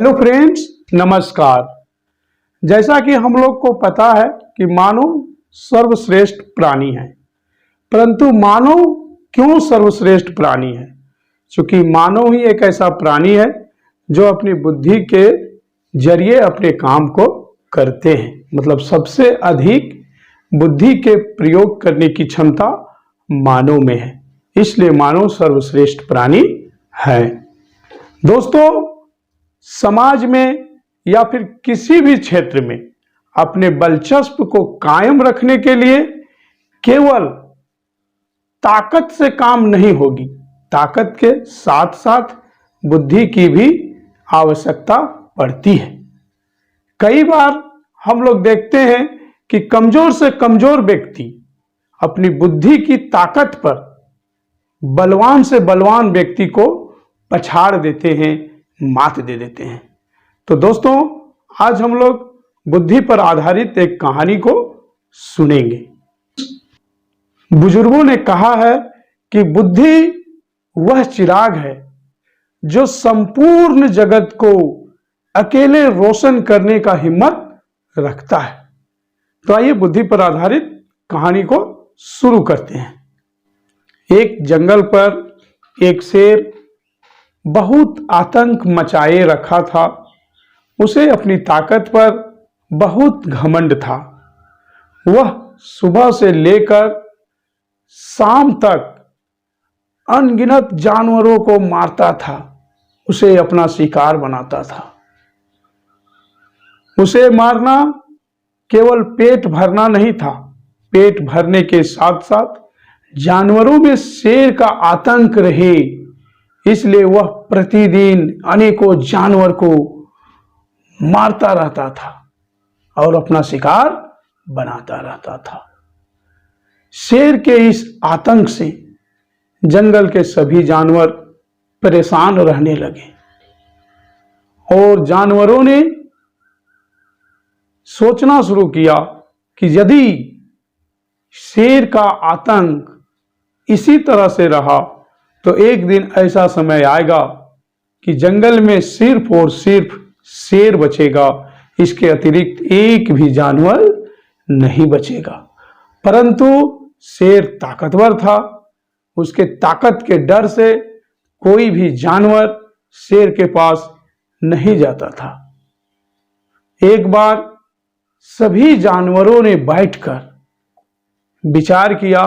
Hello friends, नमस्कार। जैसा कि हम लोग को पता है कि मानव सर्वश्रेष्ठ प्राणी है, परंतु मानव क्यों सर्वश्रेष्ठ प्राणी है? क्योंकि मानव ही एक ऐसा प्राणी है जो अपनी बुद्धि के जरिए अपने काम को करते हैं। मतलब सबसे अधिक बुद्धि के प्रयोग करने की क्षमता मानव में है, इसलिए मानव सर्वश्रेष्ठ प्राणी है। दोस्तों, समाज में या फिर किसी भी क्षेत्र में अपने बलचस्प को कायम रखने के लिए केवल ताकत से काम नहीं होगी, ताकत के साथ साथ बुद्धि की भी आवश्यकता पड़ती है। कई बार हम लोग देखते हैं कि कमजोर से कमजोर व्यक्ति अपनी बुद्धि की ताकत पर बलवान से बलवान व्यक्ति को पछाड़ देते हैं, मात दे देते हैं। तो दोस्तों, आज हम लोग बुद्धि पर आधारित एक कहानी को सुनेंगे। बुजुर्गों ने कहा है कि बुद्धि वह चिराग है जो संपूर्ण जगत को अकेले रोशन करने का हिम्मत रखता है। तो आइए बुद्धि पर आधारित कहानी को शुरू करते हैं। एक जंगल पर एक शेर बहुत आतंक मचाए रखा था। उसे अपनी ताकत पर बहुत घमंड था। वह सुबह से लेकर शाम तक अनगिनत जानवरों को मारता था, उसे अपना शिकार बनाता था। उसे मारना केवल पेट भरना नहीं था, पेट भरने के साथ साथ जानवरों में शेर का आतंक रहे, इसलिए वह प्रतिदिन अनेकों जानवर को मारता रहता था और अपना शिकार बनाता रहता था। शेर के इस आतंक से जंगल के सभी जानवर परेशान रहने लगे और जानवरों ने सोचना शुरू किया कि यदि शेर का आतंक इसी तरह से रहा तो एक दिन ऐसा समय आएगा कि जंगल में सिर्फ और सिर्फ शेर बचेगा, इसके अतिरिक्त एक भी जानवर नहीं बचेगा। परंतु शेर ताकतवर था, उसके ताकत के डर से कोई भी जानवर शेर के पास नहीं जाता था। एक बार सभी जानवरों ने बैठकर विचार किया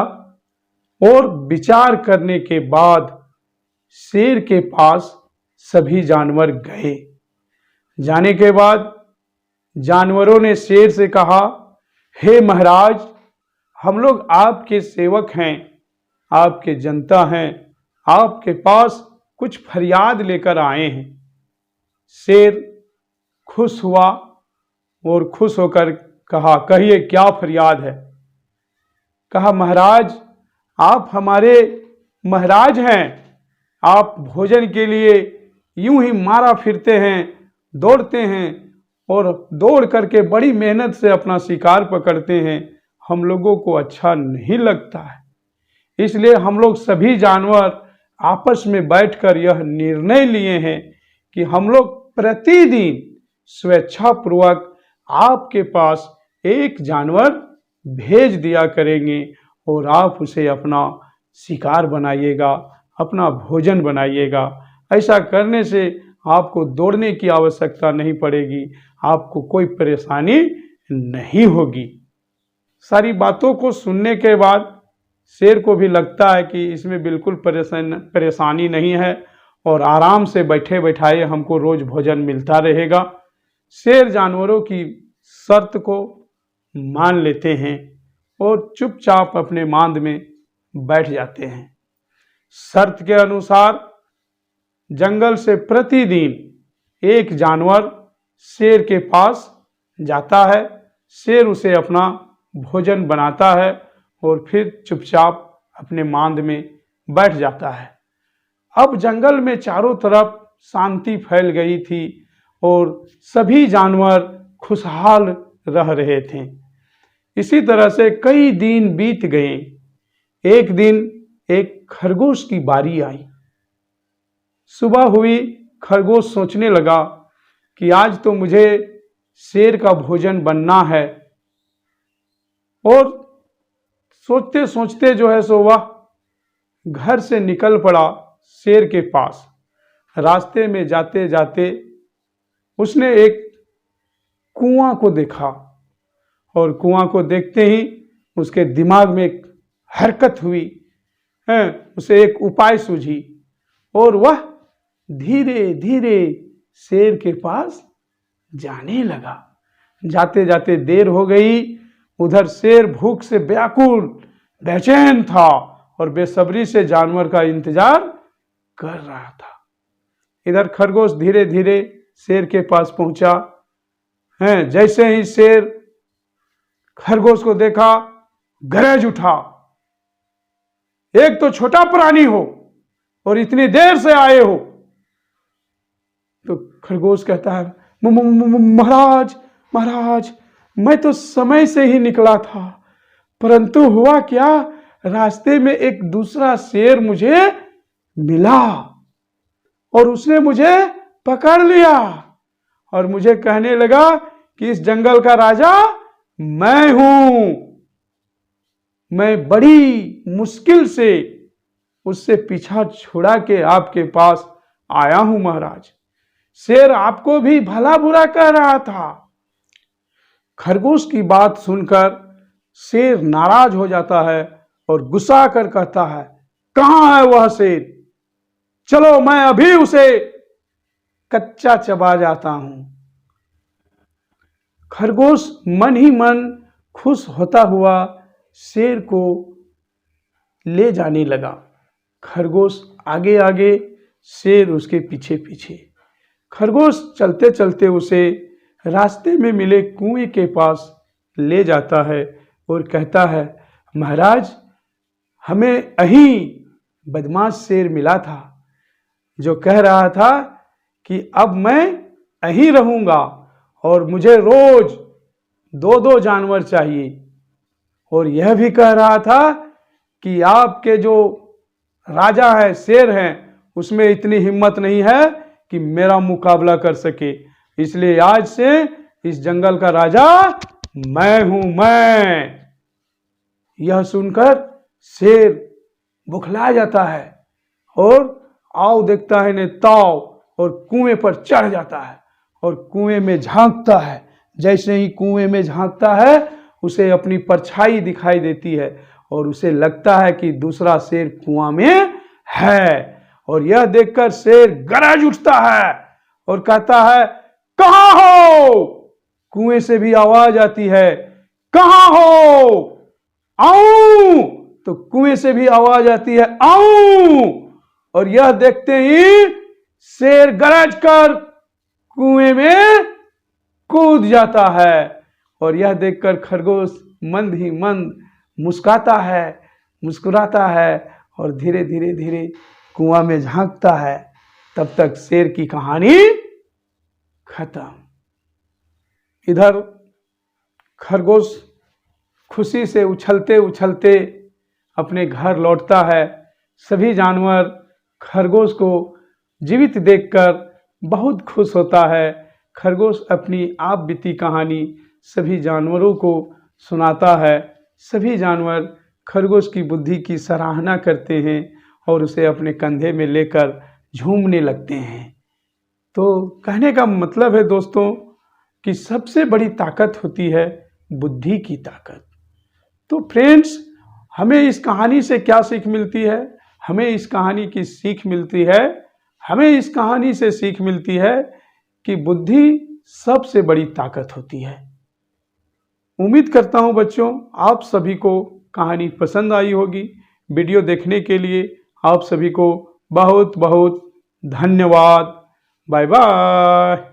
और विचार करने के बाद शेर के पास सभी जानवर गए। जाने के बाद जानवरों ने शेर से कहा, हे महाराज, हम लोग आपके सेवक हैं, आपके जनता हैं, आपके पास कुछ फरियाद लेकर आए हैं। शेर खुश हुआ और खुश होकर कहा, कहिए क्या फरियाद है? कहा, महाराज, आप हमारे महाराज हैं, आप भोजन के लिए यूं ही मारा फिरते हैं, दौड़ते हैं और दौड़ करके बड़ी मेहनत से अपना शिकार पकड़ते हैं। हम लोगों को अच्छा नहीं लगता है, इसलिए हम लोग सभी जानवर आपस में बैठकर यह निर्णय लिए हैं कि हम लोग प्रतिदिन स्वेच्छापूर्वक आपके पास एक जानवर भेज दिया करेंगे और आप उसे अपना शिकार बनाइएगा, अपना भोजन बनाइएगा। ऐसा करने से आपको दौड़ने की आवश्यकता नहीं पड़ेगी, आपको कोई परेशानी नहीं होगी। सारी बातों को सुनने के बाद शेर को भी लगता है कि इसमें बिल्कुल परेशानी नहीं है और आराम से बैठे बैठाए हमको रोज भोजन मिलता रहेगा। शेर जानवरों की शर्त को मान लेते हैं और चुपचाप अपने मांद में बैठ जाते हैं। शर्त के अनुसार जंगल से प्रतिदिन एक जानवर शेर के पास जाता है, शेर उसे अपना भोजन बनाता है और फिर चुपचाप अपने मांद में बैठ जाता है। अब जंगल में चारों तरफ शांति फैल गई थी और सभी जानवर खुशहाल रह रहे थे। इसी तरह से कई दिन बीत गए। एक दिन एक खरगोश की बारी आई। सुबह हुई, खरगोश सोचने लगा कि आज तो मुझे शेर का भोजन बनना है। और सोचते सोचते जो है सो वह घर से निकल पड़ा शेर के पास। रास्ते में जाते जाते उसने एक कुआं को देखा और कुआं को देखते ही उसके दिमाग में एक हरकत हुई है, उसे एक उपाय सूझी और वह धीरे धीरे शेर के पास जाने लगा। जाते जाते देर हो गई। उधर शेर भूख से व्याकुल बेचैन था और बेसब्री से जानवर का इंतजार कर रहा था। इधर खरगोश धीरे धीरे शेर के पास पहुंचा है। जैसे ही शेर खरगोश को देखा गरज उठा, एक तो छोटा प्राणी हो और इतनी देर से आए हो। तो खरगोश कहता है, महाराज महाराज, मैं तो समय से ही निकला था, परंतु हुआ क्या, रास्ते में एक दूसरा शेर मुझे मिला और उसने मुझे पकड़ लिया और मुझे कहने लगा कि इस जंगल का राजा मैं हूं। मैं बड़ी मुश्किल से उससे पीछा छुड़ा के आपके पास आया हूं महाराज। शेर आपको भी भला बुरा कह रहा था। खरगोश की बात सुनकर शेर नाराज हो जाता है और गुस्सा कर कहता है, कहां है वह शेर? चलो मैं अभी उसे कच्चा चबा जाता हूं। खरगोश मन ही मन खुश होता हुआ शेर को ले जाने लगा। खरगोश आगे आगे, शेर उसके पीछे पीछे। खरगोश चलते चलते उसे रास्ते में मिले कुएं के पास ले जाता है और कहता है, महाराज, हमें अहीं बदमाश शेर मिला था जो कह रहा था कि अब मैं अहीं रहूंगा और मुझे रोज 2-2 जानवर चाहिए, और यह भी कह रहा था कि आपके जो राजा है, शेर हैं, उसमें इतनी हिम्मत नहीं है कि मेरा मुकाबला कर सके, इसलिए आज से इस जंगल का राजा मैं हूं, मैं। यह सुनकर शेर बुखला जाता है और आओ देखता है ने ताव और कुएं पर चढ़ जाता है और कुएं में झांकता है। जैसे ही कुएं में झांकता है उसे अपनी परछाई दिखाई देती है और उसे लगता है कि दूसरा शेर कुआं में है। और यह देखकर शेर गरज उठता है और कहता है, कहां हो? कुएं से भी आवाज आती है, कहां हो? आऊं। तो कुएं से भी आवाज आती है, आऊं। और यह देखते ही शेर गरज कर कुएं में कूद जाता है और यह देखकर खरगोश मंद ही मंद मुस्कुराता है और धीरे धीरे धीरे कुआं में झांकता है। तब तक शेर की कहानी खत्म। इधर खरगोश खुशी से उछलते उछलते अपने घर लौटता है। सभी जानवर खरगोश को जीवित देखकर बहुत खुश होता है। खरगोश अपनी आप बीती कहानी सभी जानवरों को सुनाता है। सभी जानवर खरगोश की बुद्धि की सराहना करते हैं और उसे अपने कंधे में लेकर झूमने लगते हैं। तो कहने का मतलब है दोस्तों कि सबसे बड़ी ताकत होती है बुद्धि की ताकत। तो फ्रेंड्स, हमें इस कहानी से क्या सीख मिलती है? हमें इस कहानी की सीख मिलती है, हमें इस कहानी से सीख मिलती है कि बुद्धि सबसे बड़ी ताकत होती है। उम्मीद करता हूं बच्चों आप सभी को कहानी पसंद आई होगी। वीडियो देखने के लिए आप सभी को बहुत बहुत धन्यवाद। Bye bye.